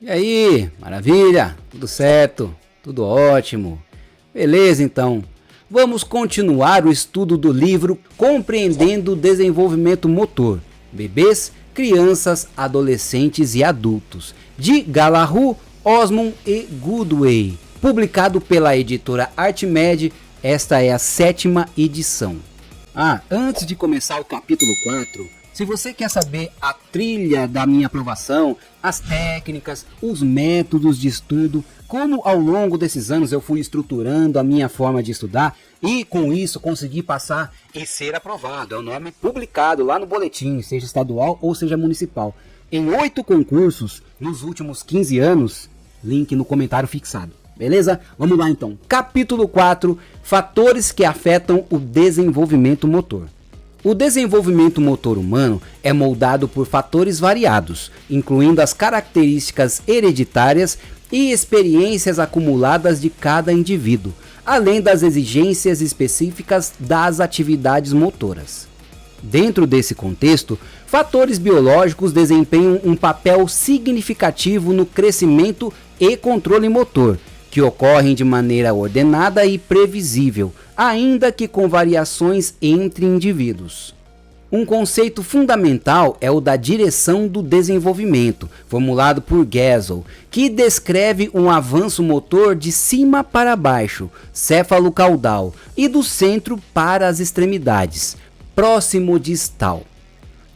E aí, maravilha? Tudo certo? Tudo ótimo? Beleza, então. Vamos continuar o estudo do livro Compreendendo o Desenvolvimento Motor, Bebês, Crianças, Adolescentes e Adultos, de Gallagher, Osmond e Goodway, publicado pela editora Artmed. Esta é a 7ª edição. Antes de começar o capítulo 4, se você quer saber a trilha da minha aprovação, as técnicas, os métodos de estudo, como ao longo desses anos eu fui estruturando a minha forma de estudar e com isso consegui passar e ser aprovado. É o nome publicado lá no boletim, seja estadual ou seja municipal, em 8 concursos nos últimos 15 anos, link no comentário fixado. Beleza? Vamos lá então. Capítulo 4, fatores que afetam o desenvolvimento motor. O desenvolvimento motor humano é moldado por fatores variados, incluindo as características hereditárias e experiências acumuladas de cada indivíduo, além das exigências específicas das atividades motoras. Dentro desse contexto, fatores biológicos desempenham um papel significativo no crescimento e controle motor, que ocorrem de maneira ordenada e previsível, ainda que com variações entre indivíduos. Um conceito fundamental é o da direção do desenvolvimento, formulado por Gesell, que descreve um avanço motor de cima para baixo, céfalo-caudal, e do centro para as extremidades, próximo distal.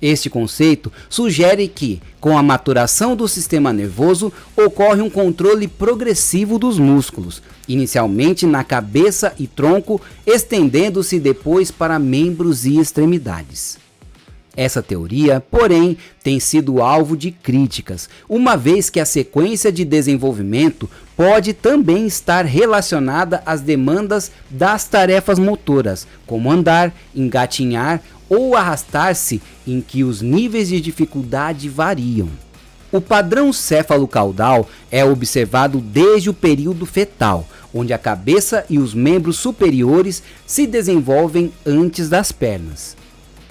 Este conceito sugere que, com a maturação do sistema nervoso, ocorre um controle progressivo dos músculos, inicialmente na cabeça e tronco, estendendo-se depois para membros e extremidades. Essa teoria, porém, tem sido alvo de críticas, uma vez que a sequência de desenvolvimento pode também estar relacionada às demandas das tarefas motoras, como andar, engatinhar ou arrastar-se, em que os níveis de dificuldade variam. O padrão céfalo-caudal é observado desde o período fetal, onde a cabeça e os membros superiores se desenvolvem antes das pernas.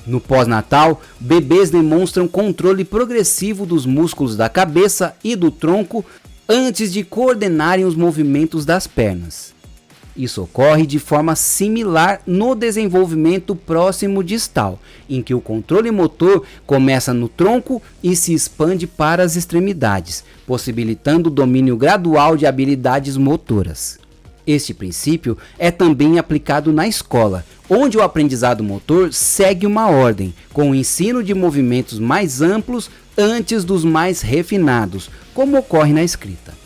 No pós-natal, bebês demonstram controle progressivo dos músculos da cabeça e do tronco antes de coordenarem os movimentos das pernas. Isso ocorre de forma similar no desenvolvimento próximo distal, em que o controle motor começa no tronco e se expande para as extremidades, possibilitando o domínio gradual de habilidades motoras. Este princípio é também aplicado na escola, onde o aprendizado motor segue uma ordem, com o ensino de movimentos mais amplos antes dos mais refinados, como ocorre na escrita.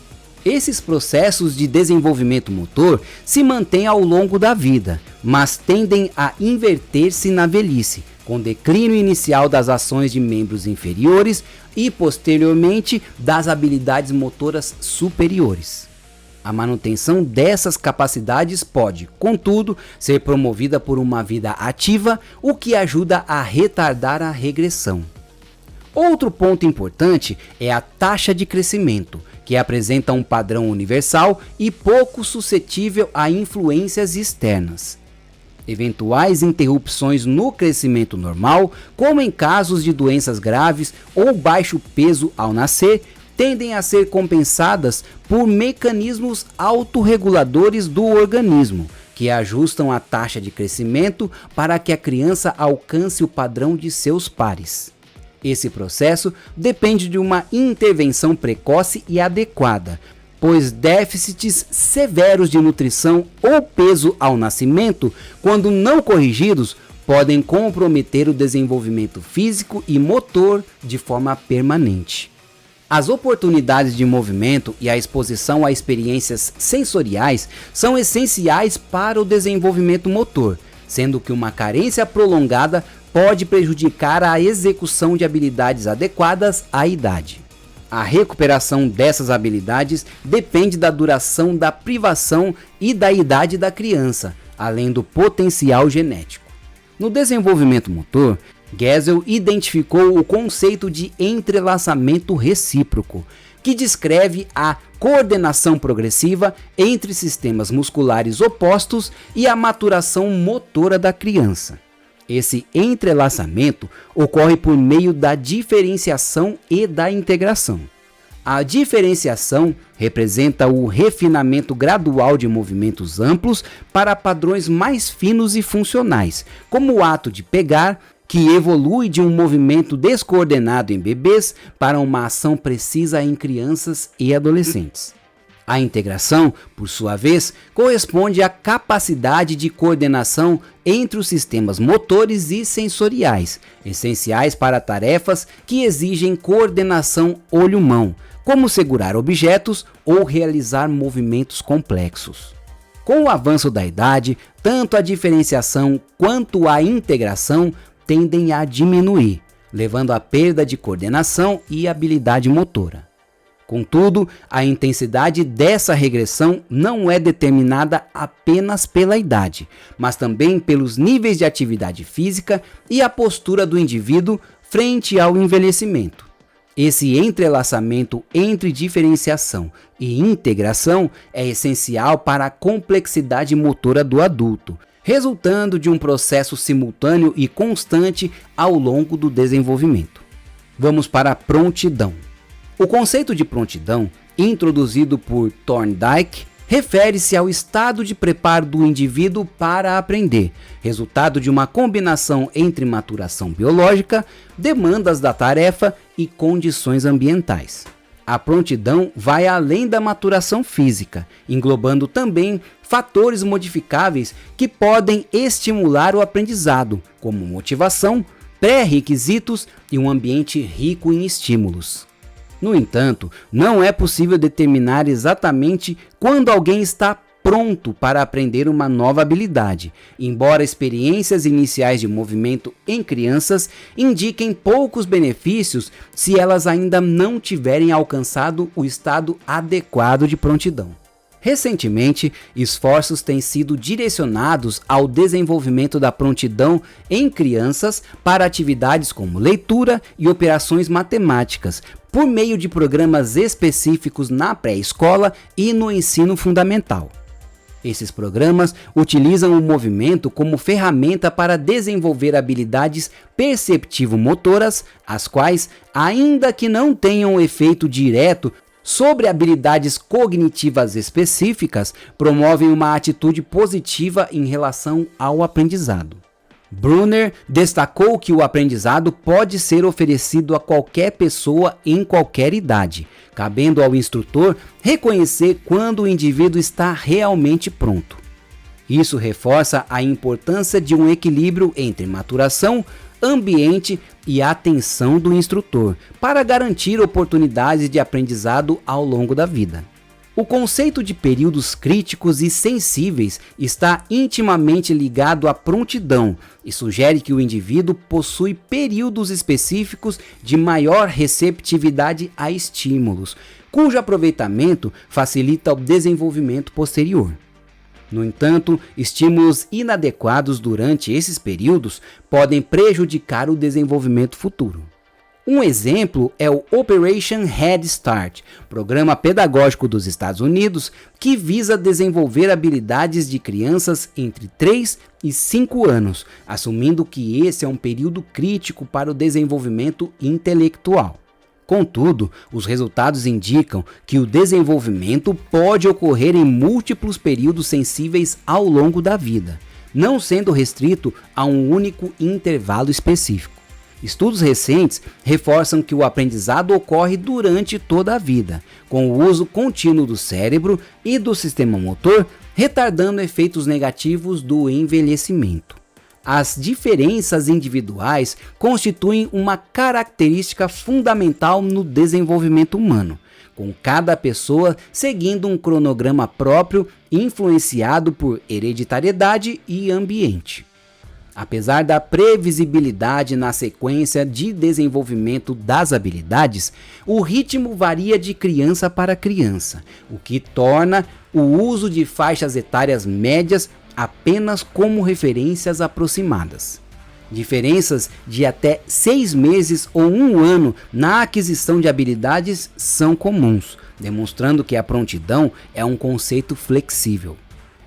Esses processos de desenvolvimento motor se mantêm ao longo da vida, mas tendem a inverter-se na velhice, com declínio inicial das ações de membros inferiores e, posteriormente, das habilidades motoras superiores. A manutenção dessas capacidades pode, contudo, ser promovida por uma vida ativa, o que ajuda a retardar a regressão. Outro ponto importante é a taxa de crescimento, que apresenta um padrão universal e pouco suscetível a influências externas. Eventuais interrupções no crescimento normal, como em casos de doenças graves ou baixo peso ao nascer, tendem a ser compensadas por mecanismos autorreguladores do organismo, que ajustam a taxa de crescimento para que a criança alcance o padrão de seus pares. Esse processo depende de uma intervenção precoce e adequada, pois déficits severos de nutrição ou peso ao nascimento, quando não corrigidos, podem comprometer o desenvolvimento físico e motor de forma permanente. As oportunidades de movimento e a exposição a experiências sensoriais são essenciais para o desenvolvimento motor, sendo que uma carência prolongada pode prejudicar a execução de habilidades adequadas à idade. A recuperação dessas habilidades depende da duração da privação e da idade da criança, além do potencial genético. No desenvolvimento motor, Gesell identificou o conceito de entrelaçamento recíproco, que descreve a coordenação progressiva entre sistemas musculares opostos e a maturação motora da criança. Esse entrelaçamento ocorre por meio da diferenciação e da integração. A diferenciação representa o refinamento gradual de movimentos amplos para padrões mais finos e funcionais, como o ato de pegar, que evolui de um movimento descoordenado em bebês para uma ação precisa em crianças e adolescentes. A integração, por sua vez, corresponde à capacidade de coordenação entre os sistemas motores e sensoriais, essenciais para tarefas que exigem coordenação olho-mão, como segurar objetos ou realizar movimentos complexos. Com o avanço da idade, tanto a diferenciação quanto a integração tendem a diminuir, levando à perda de coordenação e habilidade motora. Contudo, a intensidade dessa regressão não é determinada apenas pela idade, mas também pelos níveis de atividade física e a postura do indivíduo frente ao envelhecimento. Esse entrelaçamento entre diferenciação e integração é essencial para a complexidade motora do adulto, resultando de um processo simultâneo e constante ao longo do desenvolvimento. Vamos para a prontidão. O conceito de prontidão, introduzido por Thorndike, refere-se ao estado de preparo do indivíduo para aprender, resultado de uma combinação entre maturação biológica, demandas da tarefa e condições ambientais. A prontidão vai além da maturação física, englobando também fatores modificáveis que podem estimular o aprendizado, como motivação, pré-requisitos e um ambiente rico em estímulos. No entanto, não é possível determinar exatamente quando alguém está pronto para aprender uma nova habilidade, embora experiências iniciais de movimento em crianças indiquem poucos benefícios se elas ainda não tiverem alcançado o estado adequado de prontidão. Recentemente, esforços têm sido direcionados ao desenvolvimento da prontidão em crianças para atividades como leitura e operações matemáticas, por meio de programas específicos na pré-escola e no ensino fundamental. Esses programas utilizam o movimento como ferramenta para desenvolver habilidades perceptivo-motoras, as quais, ainda que não tenham efeito direto sobre habilidades cognitivas específicas, promovem uma atitude positiva em relação ao aprendizado. Brunner destacou que o aprendizado pode ser oferecido a qualquer pessoa em qualquer idade, cabendo ao instrutor reconhecer quando o indivíduo está realmente pronto. Isso reforça a importância de um equilíbrio entre maturação, ambiente e atenção do instrutor, para garantir oportunidades de aprendizado ao longo da vida. O conceito de períodos críticos e sensíveis está intimamente ligado à prontidão e sugere que o indivíduo possui períodos específicos de maior receptividade a estímulos, cujo aproveitamento facilita o desenvolvimento posterior. No entanto, estímulos inadequados durante esses períodos podem prejudicar o desenvolvimento futuro. Um exemplo é o Operation Head Start, programa pedagógico dos Estados Unidos que visa desenvolver habilidades de crianças entre 3 e 5 anos, assumindo que esse é um período crítico para o desenvolvimento intelectual. Contudo, os resultados indicam que o desenvolvimento pode ocorrer em múltiplos períodos sensíveis ao longo da vida, não sendo restrito a um único intervalo específico. Estudos recentes reforçam que o aprendizado ocorre durante toda a vida, com o uso contínuo do cérebro e do sistema motor, retardando efeitos negativos do envelhecimento. As diferenças individuais constituem uma característica fundamental no desenvolvimento humano, com cada pessoa seguindo um cronograma próprio influenciado por hereditariedade e ambiente. Apesar da previsibilidade na sequência de desenvolvimento das habilidades, o ritmo varia de criança para criança, o que torna o uso de faixas etárias médias apenas como referências aproximadas. Diferenças de até 6 meses ou 1 ano na aquisição de habilidades são comuns, demonstrando que a prontidão é um conceito flexível.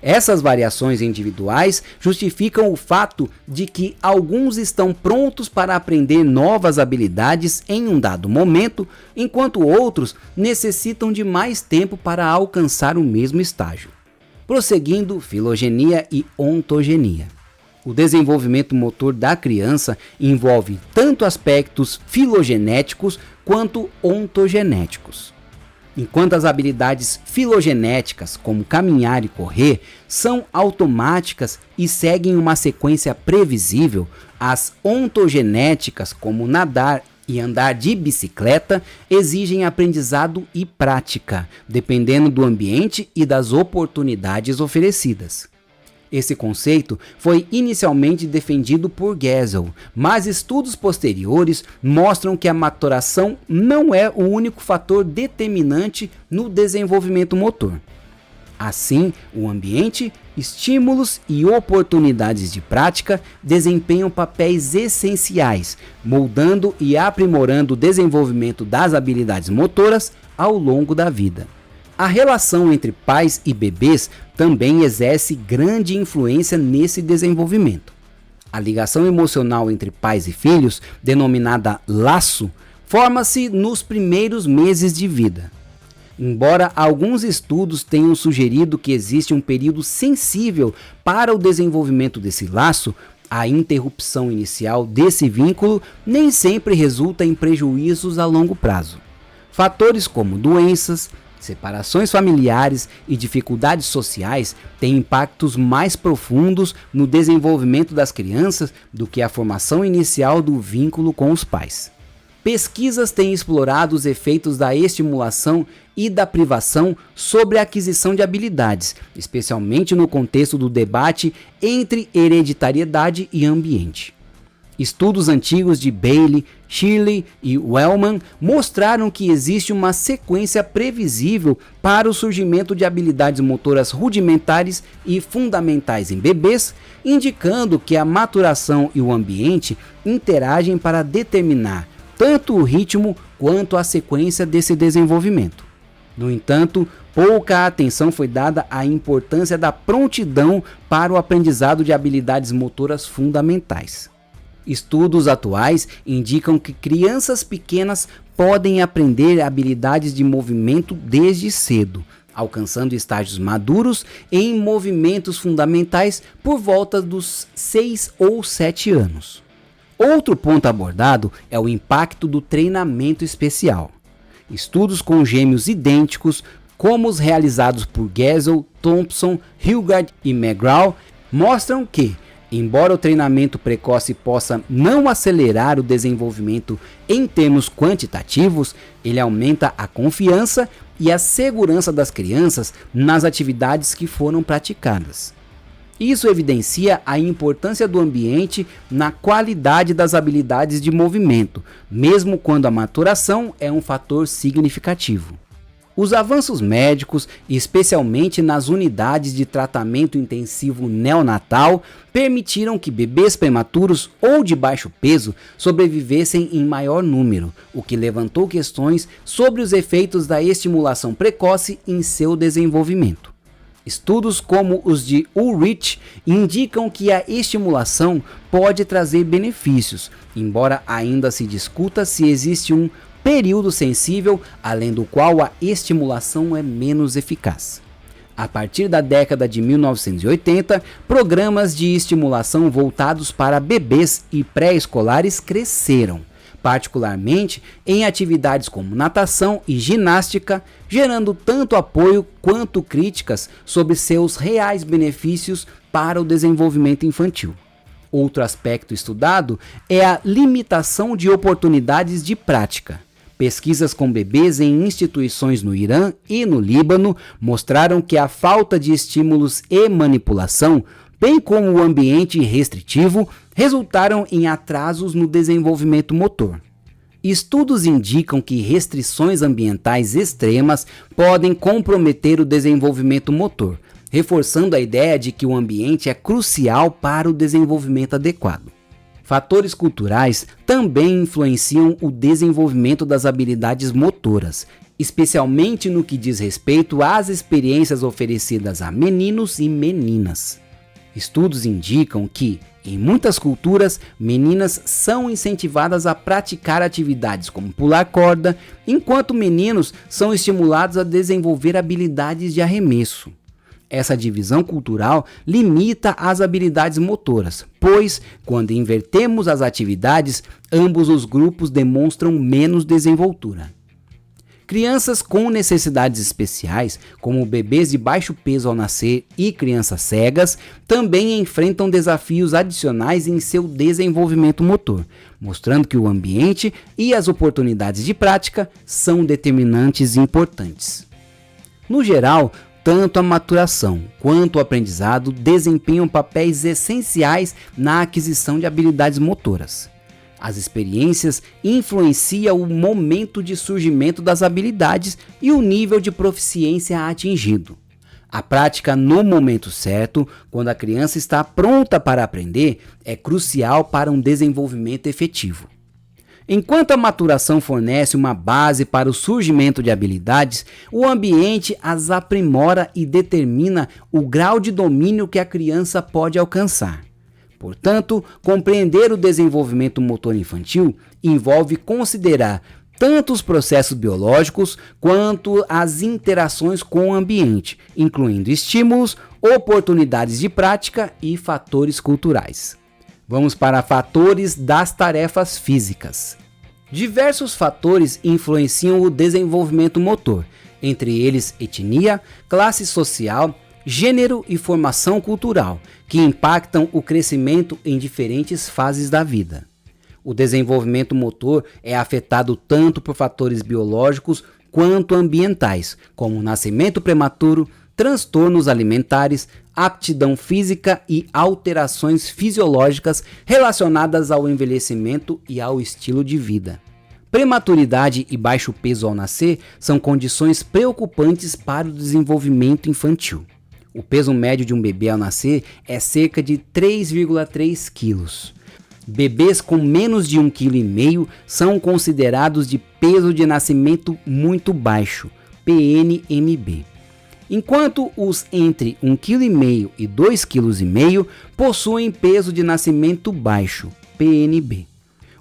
Essas variações individuais justificam o fato de que alguns estão prontos para aprender novas habilidades em um dado momento, enquanto outros necessitam de mais tempo para alcançar o mesmo estágio. Prosseguindo, filogenia e ontogenia. O desenvolvimento motor da criança envolve tanto aspectos filogenéticos quanto ontogenéticos. Enquanto as habilidades filogenéticas, como caminhar e correr, são automáticas e seguem uma sequência previsível, as ontogenéticas, como nadar e andar de bicicleta, exigem aprendizado e prática, dependendo do ambiente e das oportunidades oferecidas. Esse conceito foi inicialmente defendido por Geisel, mas estudos posteriores mostram que a maturação não é o único fator determinante no desenvolvimento motor. Assim, o ambiente, estímulos e oportunidades de prática desempenham papéis essenciais, moldando e aprimorando o desenvolvimento das habilidades motoras ao longo da vida. A relação entre pais e bebês também exerce grande influência nesse desenvolvimento. A ligação emocional entre pais e filhos, denominada laço, forma-se nos primeiros meses de vida. Embora alguns estudos tenham sugerido que existe um período sensível para o desenvolvimento desse laço, a interrupção inicial desse vínculo nem sempre resulta em prejuízos a longo prazo. Fatores como doenças, separações familiares e dificuldades sociais têm impactos mais profundos no desenvolvimento das crianças do que a formação inicial do vínculo com os pais. Pesquisas têm explorado os efeitos da estimulação e da privação sobre a aquisição de habilidades, especialmente no contexto do debate entre hereditariedade e ambiente. Estudos antigos de Bailey, Shirley e Wellman mostraram que existe uma sequência previsível para o surgimento de habilidades motoras rudimentares e fundamentais em bebês, indicando que a maturação e o ambiente interagem para determinar tanto o ritmo quanto a sequência desse desenvolvimento. No entanto, pouca atenção foi dada à importância da prontidão para o aprendizado de habilidades motoras fundamentais. Estudos atuais indicam que crianças pequenas podem aprender habilidades de movimento desde cedo, alcançando estágios maduros em movimentos fundamentais por volta dos 6 ou 7 anos. Outro ponto abordado é o impacto do treinamento especial. Estudos com gêmeos idênticos, como os realizados por Geisel, Thompson, Hilgard e McGraw, mostram que, embora o treinamento precoce possa não acelerar o desenvolvimento em termos quantitativos, ele aumenta a confiança e a segurança das crianças nas atividades que foram praticadas. Isso evidencia a importância do ambiente na qualidade das habilidades de movimento, mesmo quando a maturação é um fator significativo. Os avanços médicos, especialmente nas unidades de tratamento intensivo neonatal, permitiram que bebês prematuros ou de baixo peso sobrevivessem em maior número, o que levantou questões sobre os efeitos da estimulação precoce em seu desenvolvimento. Estudos como os de Ulrich indicam que a estimulação pode trazer benefícios, embora ainda se discuta se existe um período sensível, além do qual a estimulação é menos eficaz. A partir da década de 1980, programas de estimulação voltados para bebês e pré-escolares cresceram, particularmente em atividades como natação e ginástica, gerando tanto apoio quanto críticas sobre seus reais benefícios para o desenvolvimento infantil. Outro aspecto estudado é a limitação de oportunidades de prática. Pesquisas com bebês em instituições no Irã e no Líbano mostraram que a falta de estímulos e manipulação, bem como o ambiente restritivo, resultaram em atrasos no desenvolvimento motor. Estudos indicam que restrições ambientais extremas podem comprometer o desenvolvimento motor, reforçando a ideia de que o ambiente é crucial para o desenvolvimento adequado. Fatores culturais também influenciam o desenvolvimento das habilidades motoras. especialmente no que diz respeito às experiências oferecidas a meninos e meninas. Estudos indicam que, em muitas culturas, meninas são incentivadas a praticar atividades como pular corda, enquanto meninos são estimulados a desenvolver habilidades de arremesso. Essa divisão cultural limita as habilidades motoras, pois, quando invertemos as atividades, ambos os grupos demonstram menos desenvoltura. Crianças com necessidades especiais, como bebês de baixo peso ao nascer e crianças cegas, também enfrentam desafios adicionais em seu desenvolvimento motor, mostrando que o ambiente e as oportunidades de prática são determinantes e importantes. No geral, tanto a maturação quanto o aprendizado desempenham papéis essenciais na aquisição de habilidades motoras. As experiências influenciam o momento de surgimento das habilidades e o nível de proficiência atingido. A prática no momento certo, quando a criança está pronta para aprender, é crucial para um desenvolvimento efetivo. Enquanto a maturação fornece uma base para o surgimento de habilidades, o ambiente as aprimora e determina o grau de domínio que a criança pode alcançar. Portanto, compreender o desenvolvimento motor infantil envolve considerar tanto os processos biológicos quanto as interações com o ambiente, incluindo estímulos, oportunidades de prática e fatores culturais. Vamos para fatores das tarefas físicas. Diversos fatores influenciam o desenvolvimento motor, entre eles etnia, classe social, gênero e formação cultural, que impactam o crescimento em diferentes fases da vida. O desenvolvimento motor é afetado tanto por fatores biológicos quanto ambientais, como nascimento prematuro, transtornos alimentares, aptidão física e alterações fisiológicas relacionadas ao envelhecimento e ao estilo de vida. Prematuridade e baixo peso ao nascer são condições preocupantes para o desenvolvimento infantil. O peso médio de um bebê ao nascer é cerca de 3,3 kg. Bebês com menos de 1,5 kg são considerados de peso de nascimento muito baixo, PNMB. Enquanto os entre 1,5 kg e 2,5 kg possuem peso de nascimento baixo, PNB.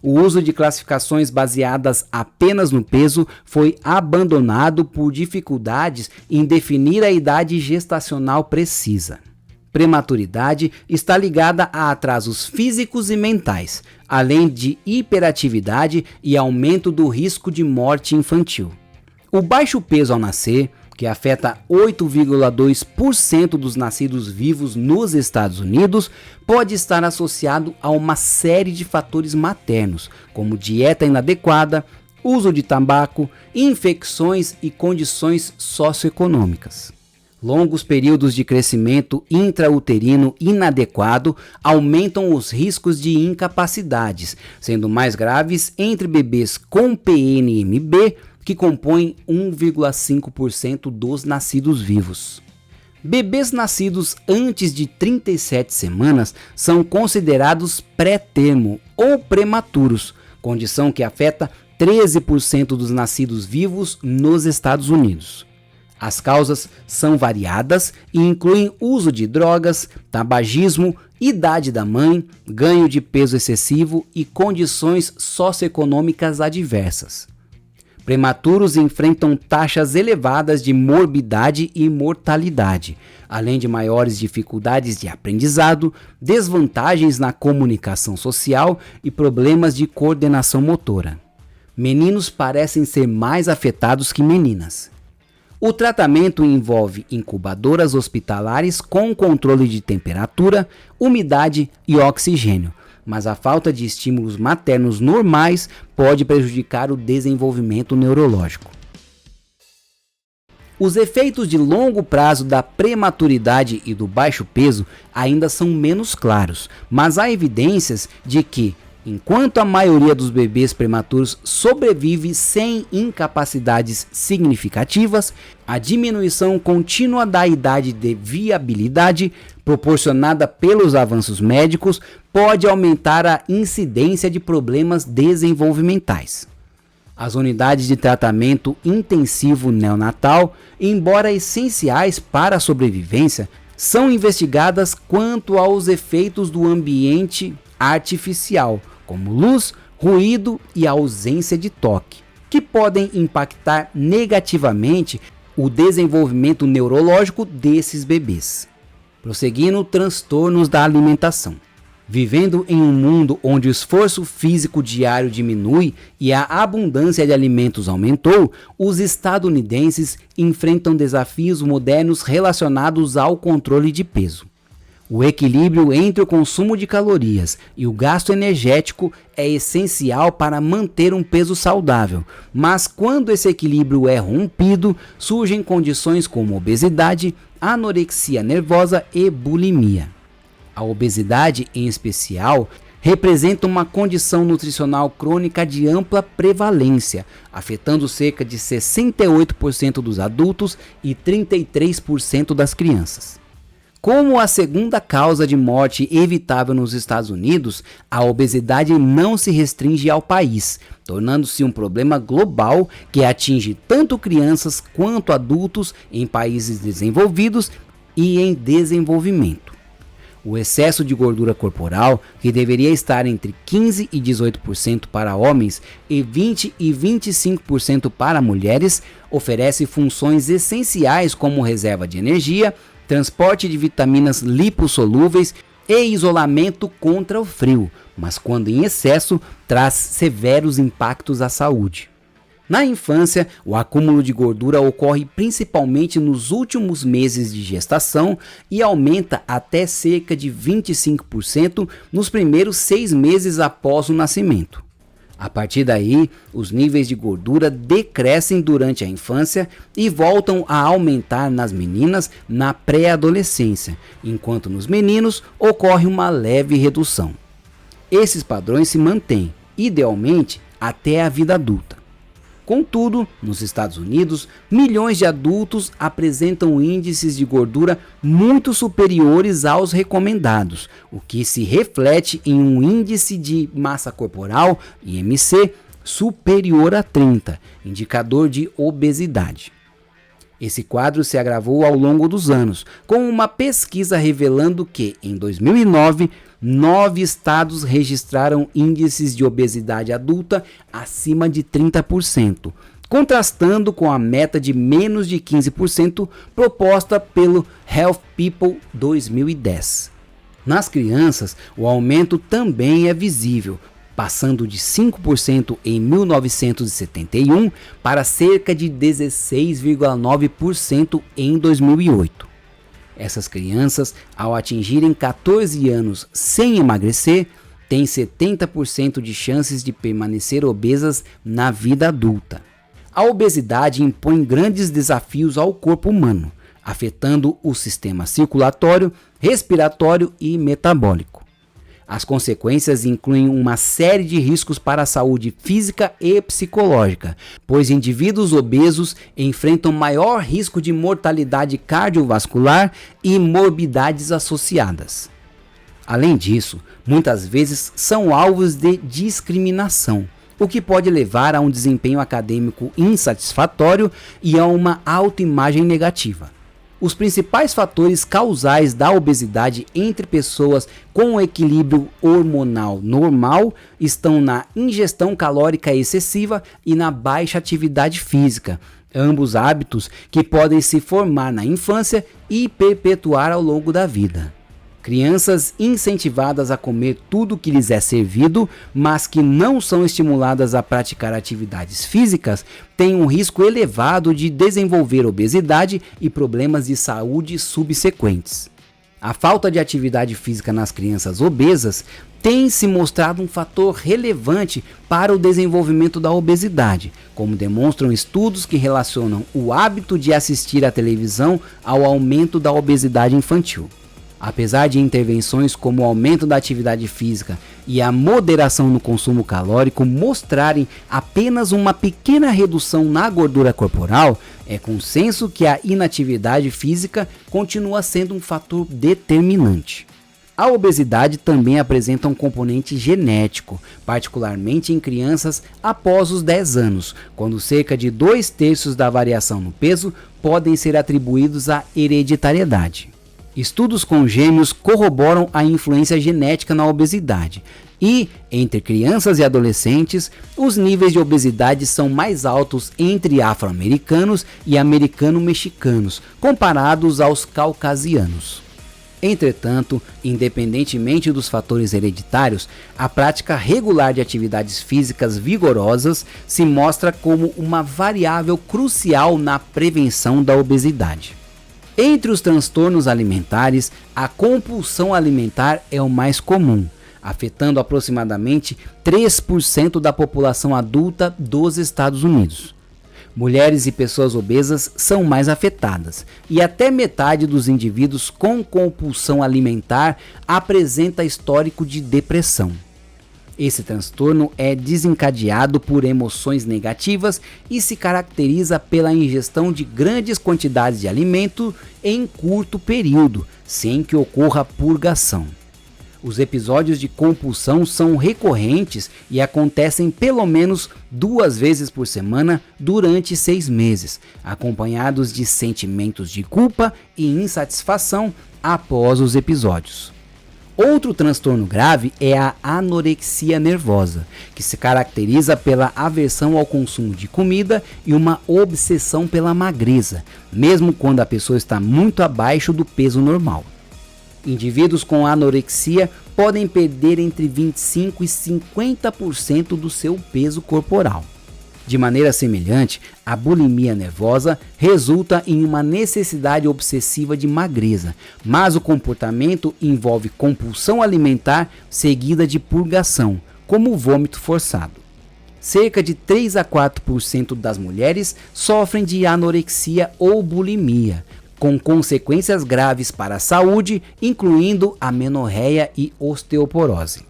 O uso de classificações baseadas apenas no peso foi abandonado por dificuldades em definir a idade gestacional precisa. Prematuridade está ligada a atrasos físicos e mentais, além de hiperatividade e aumento do risco de morte infantil. O baixo peso ao nascer, que afeta 8,2% dos nascidos vivos nos Estados Unidos, pode estar associado a uma série de fatores maternos, como dieta inadequada, uso de tabaco, infecções e condições socioeconômicas. Longos períodos de crescimento intrauterino inadequado aumentam os riscos de incapacidades, sendo mais graves entre bebês com PNMB, que compõem 1,5% dos nascidos vivos. Bebês nascidos antes de 37 semanas são considerados pré-termo ou prematuros, condição que afeta 13% dos nascidos vivos nos Estados Unidos. As causas são variadas e incluem uso de drogas, tabagismo, idade da mãe, ganho de peso excessivo e condições socioeconômicas adversas. Prematuros enfrentam taxas elevadas de morbidade e mortalidade, além de maiores dificuldades de aprendizado, desvantagens na comunicação social e problemas de coordenação motora. Meninos parecem ser mais afetados que meninas. O tratamento envolve incubadoras hospitalares com controle de temperatura, umidade e oxigênio, mas a falta de estímulos maternos normais pode prejudicar o desenvolvimento neurológico. Os efeitos de longo prazo da prematuridade e do baixo peso ainda são menos claros, mas há evidências de que, enquanto a maioria dos bebês prematuros sobrevive sem incapacidades significativas, a diminuição contínua da idade de viabilidade, proporcionada pelos avanços médicos, pode aumentar a incidência de problemas desenvolvimentais. As unidades de tratamento intensivo neonatal, embora essenciais para a sobrevivência, são investigadas quanto aos efeitos do ambiente artificial, como luz, ruído e ausência de toque, que podem impactar negativamente o desenvolvimento neurológico desses bebês. Prosseguindo, transtornos da alimentação. Vivendo em um mundo onde o esforço físico diário diminui e a abundância de alimentos aumentou, os estadunidenses enfrentam desafios modernos relacionados ao controle de peso. O equilíbrio entre o consumo de calorias e o gasto energético é essencial para manter um peso saudável, mas quando esse equilíbrio é rompido, surgem condições como obesidade, anorexia nervosa e bulimia. A obesidade, em especial, representa uma condição nutricional crônica de ampla prevalência, afetando cerca de 68% dos adultos e 33% das crianças. Como a segunda causa de morte evitável nos Estados Unidos, a obesidade não se restringe ao país, tornando-se um problema global que atinge tanto crianças quanto adultos em países desenvolvidos e em desenvolvimento. O excesso de gordura corporal, que deveria estar entre 15% e 18% para homens e 20% e 25% para mulheres, oferece funções essenciais como reserva de energia, transporte de vitaminas lipossolúveis e isolamento contra o frio, mas quando em excesso, traz severos impactos à saúde. Na infância, o acúmulo de gordura ocorre principalmente nos últimos meses de gestação e aumenta até cerca de 25% nos primeiros 6 meses após o nascimento. A partir daí, os níveis de gordura decrescem durante a infância e voltam a aumentar nas meninas na pré-adolescência, enquanto nos meninos ocorre uma leve redução. Esses padrões se mantêm, idealmente, até a vida adulta. Contudo, nos Estados Unidos, milhões de adultos apresentam índices de gordura muito superiores aos recomendados, o que se reflete em um índice de massa corporal, IMC, superior a 30, indicador de obesidade. Esse quadro se agravou ao longo dos anos, com uma pesquisa revelando que, em 2009, 9 estados registraram índices de obesidade adulta acima de 30%, contrastando com a meta de menos de 15% proposta pelo Health People 2010. Nas crianças, o aumento também é visível, passando de 5% em 1971 para cerca de 16,9% em 2008. Essas crianças, ao atingirem 14 anos sem emagrecer, têm 70% de chances de permanecer obesas na vida adulta. A obesidade impõe grandes desafios ao corpo humano, afetando o sistema circulatório, respiratório e metabólico. As consequências incluem uma série de riscos para a saúde física e psicológica, pois indivíduos obesos enfrentam maior risco de mortalidade cardiovascular e morbidades associadas. Além disso, muitas vezes são alvos de discriminação, o que pode levar a um desempenho acadêmico insatisfatório e a uma autoimagem negativa. Os principais fatores causais da obesidade entre pessoas com equilíbrio hormonal normal estão na ingestão calórica excessiva e na baixa atividade física, ambos hábitos que podem se formar na infância e perpetuar ao longo da vida. Crianças incentivadas a comer tudo que lhes é servido, mas que não são estimuladas a praticar atividades físicas, têm um risco elevado de desenvolver obesidade e problemas de saúde subsequentes. A falta de atividade física nas crianças obesas tem se mostrado um fator relevante para o desenvolvimento da obesidade, como demonstram estudos que relacionam o hábito de assistir à televisão ao aumento da obesidade infantil. Apesar de intervenções como o aumento da atividade física e a moderação no consumo calórico mostrarem apenas uma pequena redução na gordura corporal, é consenso que a inatividade física continua sendo um fator determinante. A obesidade também apresenta um componente genético, particularmente em crianças após os 10 anos, quando cerca de 2/3 da variação no peso podem ser atribuídos à hereditariedade. Estudos com gêmeos corroboram a influência genética na obesidade e, entre crianças e adolescentes, os níveis de obesidade são mais altos entre afro-americanos e americano-mexicanos, comparados aos caucasianos. Entretanto, independentemente dos fatores hereditários, a prática regular de atividades físicas vigorosas se mostra como uma variável crucial na prevenção da obesidade. Entre os transtornos alimentares, a compulsão alimentar é o mais comum, afetando aproximadamente 3% da população adulta dos Estados Unidos. Mulheres e pessoas obesas são mais afetadas, e até metade dos indivíduos com compulsão alimentar apresenta histórico de depressão. Esse transtorno é desencadeado por emoções negativas e se caracteriza pela ingestão de grandes quantidades de alimento em curto período, sem que ocorra purgação. Os episódios de compulsão são recorrentes e acontecem pelo menos 2 vezes por semana durante 6 meses, acompanhados de sentimentos de culpa e insatisfação após os episódios. Outro transtorno grave é a anorexia nervosa, que se caracteriza pela aversão ao consumo de comida e uma obsessão pela magreza, mesmo quando a pessoa está muito abaixo do peso normal. Indivíduos com anorexia podem perder entre 25% e 50% do seu peso corporal. De maneira semelhante, a bulimia nervosa resulta em uma necessidade obsessiva de magreza, mas o comportamento envolve compulsão alimentar seguida de purgação, como o vômito forçado. Cerca de 3 a 4% das mulheres sofrem de anorexia ou bulimia, com consequências graves para a saúde, incluindo amenorreia e osteoporose.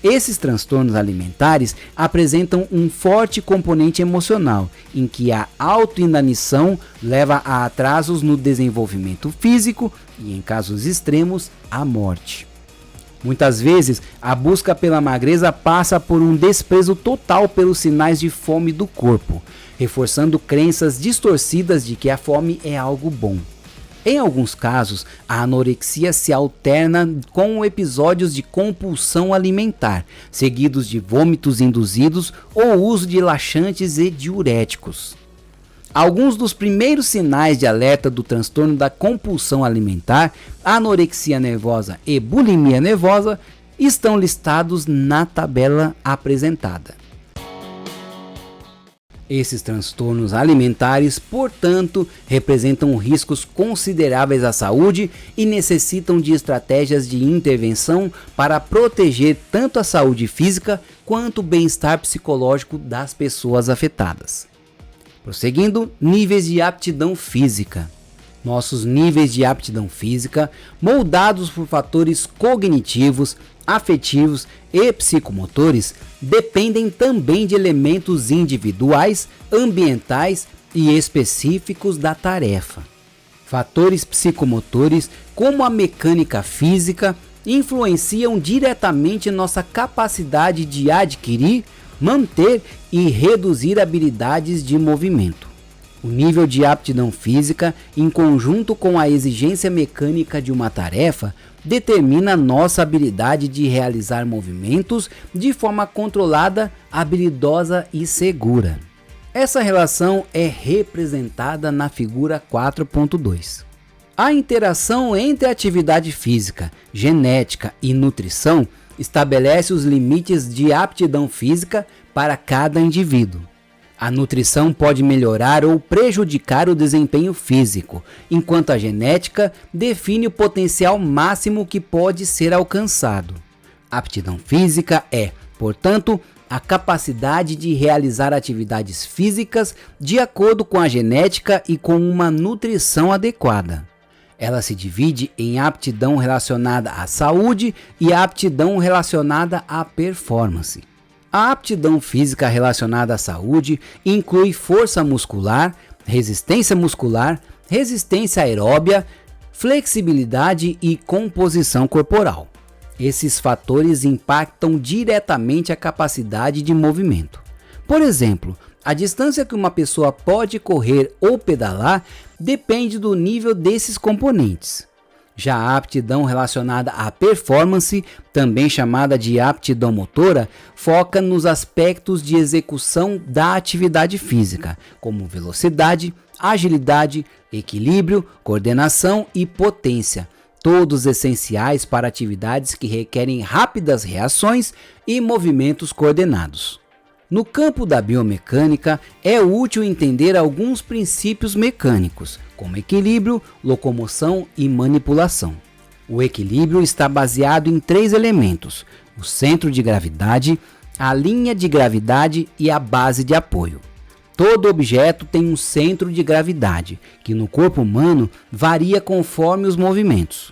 Esses transtornos alimentares apresentam um forte componente emocional, em que a autoinanição leva a atrasos no desenvolvimento físico e, em casos extremos, à morte. Muitas vezes, a busca pela magreza passa por um desprezo total pelos sinais de fome do corpo, reforçando crenças distorcidas de que a fome é algo bom. Em alguns casos, a anorexia se alterna com episódios de compulsão alimentar, seguidos de vômitos induzidos ou uso de laxantes e diuréticos. Alguns dos primeiros sinais de alerta do transtorno da compulsão alimentar, anorexia nervosa e bulimia nervosa, estão listados na tabela apresentada. Esses transtornos alimentares, portanto, representam riscos consideráveis à saúde e necessitam de estratégias de intervenção para proteger tanto a saúde física quanto o bem-estar psicológico das pessoas afetadas. Prosseguindo, níveis de aptidão física. Nossos níveis de aptidão física, moldados por fatores cognitivos, afetivos e psicomotores, dependem também de elementos individuais, ambientais e específicos da tarefa. Fatores psicomotores, como a mecânica física, influenciam diretamente nossa capacidade de adquirir, manter e reduzir habilidades de movimento. O nível de aptidão física, em conjunto com a exigência mecânica de uma tarefa, determina nossa habilidade de realizar movimentos de forma controlada, habilidosa e segura. Essa relação é representada na figura 4.2. A interação entre atividade física, genética e nutrição estabelece os limites de aptidão física para cada indivíduo. A nutrição pode melhorar ou prejudicar o desempenho físico, enquanto a genética define o potencial máximo que pode ser alcançado. A aptidão física é, portanto, a capacidade de realizar atividades físicas de acordo com a genética e com uma nutrição adequada. Ela se divide em aptidão relacionada à saúde e aptidão relacionada à performance. A aptidão física relacionada à saúde inclui força muscular, resistência aeróbia, flexibilidade e composição corporal. Esses fatores impactam diretamente a capacidade de movimento. Por exemplo, a distância que uma pessoa pode correr ou pedalar depende do nível desses componentes. Já a aptidão relacionada à performance, também chamada de aptidão motora, foca nos aspectos de execução da atividade física, como velocidade, agilidade, equilíbrio, coordenação e potência, todos essenciais para atividades que requerem rápidas reações e movimentos coordenados. No campo da biomecânica, é útil entender alguns princípios mecânicos, como equilíbrio, locomoção e manipulação. O equilíbrio está baseado em 3 elementos: o centro de gravidade, a linha de gravidade e a base de apoio. Todo objeto tem um centro de gravidade, que no corpo humano varia conforme os movimentos.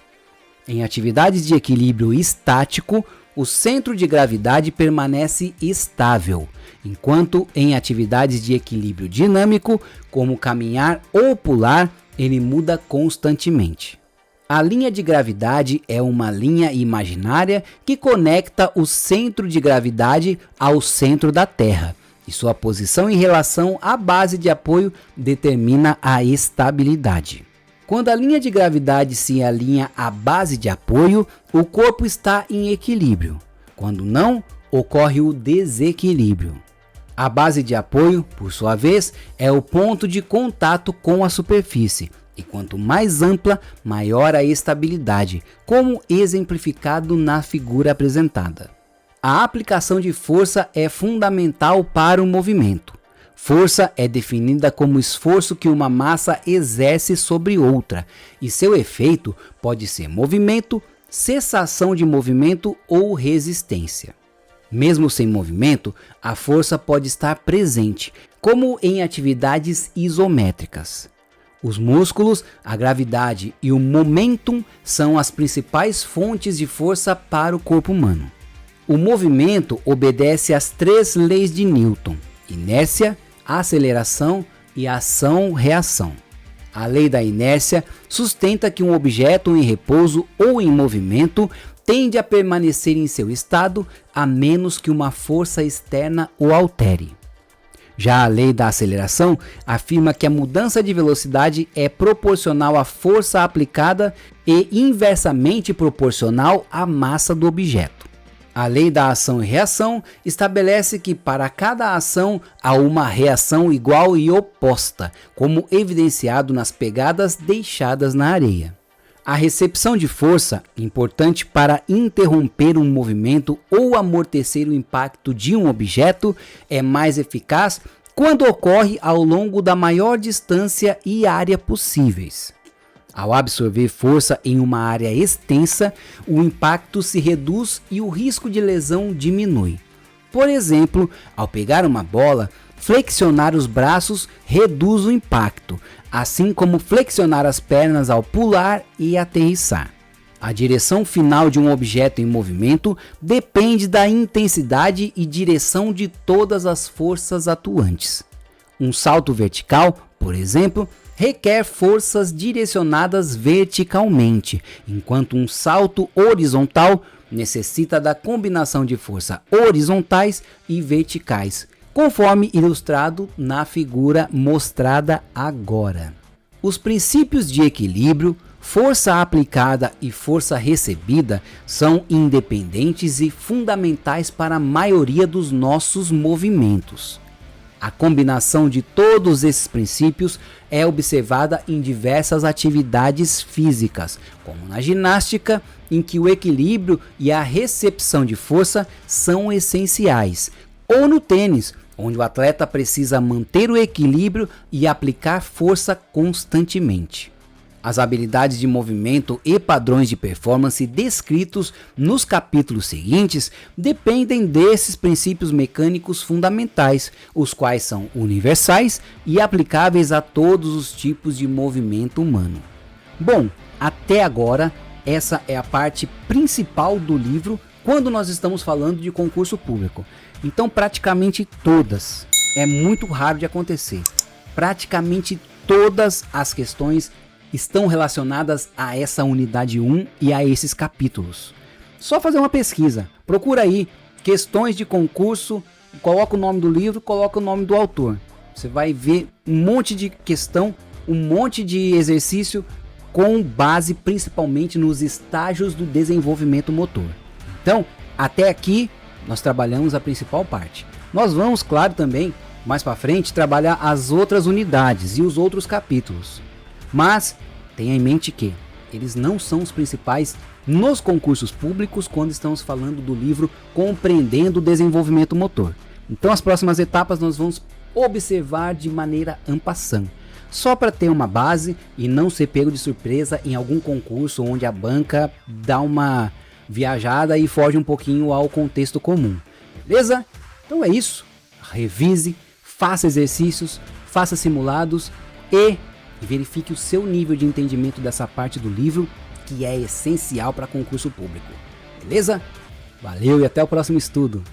Em atividades de equilíbrio estático, o centro de gravidade permanece estável, enquanto em atividades de equilíbrio dinâmico, como caminhar ou pular, ele muda constantemente. A linha de gravidade é uma linha imaginária que conecta o centro de gravidade ao centro da Terra, e sua posição em relação à base de apoio determina a estabilidade. Quando a linha de gravidade se alinha à base de apoio, o corpo está em equilíbrio. Quando não, ocorre o desequilíbrio. A base de apoio, por sua vez, é o ponto de contato com a superfície, e quanto mais ampla, maior a estabilidade, como exemplificado na figura apresentada. A aplicação de força é fundamental para o movimento. Força é definida como esforço que uma massa exerce sobre outra, e seu efeito pode ser movimento, cessação de movimento ou resistência. Mesmo sem movimento, a força pode estar presente, como em atividades isométricas. Os músculos, a gravidade e o momentum são as principais fontes de força para o corpo humano. O movimento obedece às 3 leis de Newton: inércia, aceleração e ação-reação. A lei da inércia sustenta que um objeto em repouso ou em movimento tende a permanecer em seu estado a menos que uma força externa o altere. Já a lei da aceleração afirma que a mudança de velocidade é proporcional à força aplicada e inversamente proporcional à massa do objeto. A lei da ação e reação estabelece que para cada ação há uma reação igual e oposta, como evidenciado nas pegadas deixadas na areia. A recepção de força, importante para interromper um movimento ou amortecer o impacto de um objeto, é mais eficaz quando ocorre ao longo da maior distância e área possíveis. Ao absorver força em uma área extensa, o impacto se reduz e o risco de lesão diminui. Por exemplo, ao pegar uma bola, flexionar os braços reduz o impacto, assim como flexionar as pernas ao pular e aterrissar. A direção final de um objeto em movimento depende da intensidade e direção de todas as forças atuantes. Um salto vertical, por exemplo, requer forças direcionadas verticalmente, enquanto um salto horizontal necessita da combinação de forças horizontais e verticais, conforme ilustrado na figura mostrada agora. Os princípios de equilíbrio, força aplicada e força recebida são independentes e fundamentais para a maioria dos nossos movimentos. A combinação de todos esses princípios é observada em diversas atividades físicas, como na ginástica, em que o equilíbrio e a recepção de força são essenciais, ou no tênis, onde o atleta precisa manter o equilíbrio e aplicar força constantemente. As habilidades de movimento e padrões de performance descritos nos capítulos seguintes dependem desses princípios mecânicos fundamentais, os quais são universais e aplicáveis a todos os tipos de movimento humano. Bom, até agora, essa é a parte principal do livro quando nós estamos falando de concurso público. Então, praticamente todas, é muito raro de acontecer, praticamente todas as questões estão relacionadas a essa unidade 1 e a esses capítulos. Só fazer uma pesquisa, procura aí questões de concurso, coloca o nome do livro, coloca o nome do autor. Você vai ver um monte de questão, um monte de exercício com base principalmente nos estágios do desenvolvimento motor. Então, até aqui nós trabalhamos a principal parte. Nós vamos, claro, também mais para frente trabalhar as outras unidades e os outros capítulos. Mas tenha em mente que eles não são os principais nos concursos públicos quando estamos falando do livro Compreendendo o Desenvolvimento Motor. Então as próximas etapas nós vamos observar de maneira en passant, só para ter uma base e não ser pego de surpresa em algum concurso onde a banca dá uma viajada e foge um pouquinho ao contexto comum. Beleza? Então é isso. Revise, faça exercícios, faça simulados e verifique o seu nível de entendimento dessa parte do livro, que é essencial para concurso público. Beleza? Valeu e até o próximo estudo!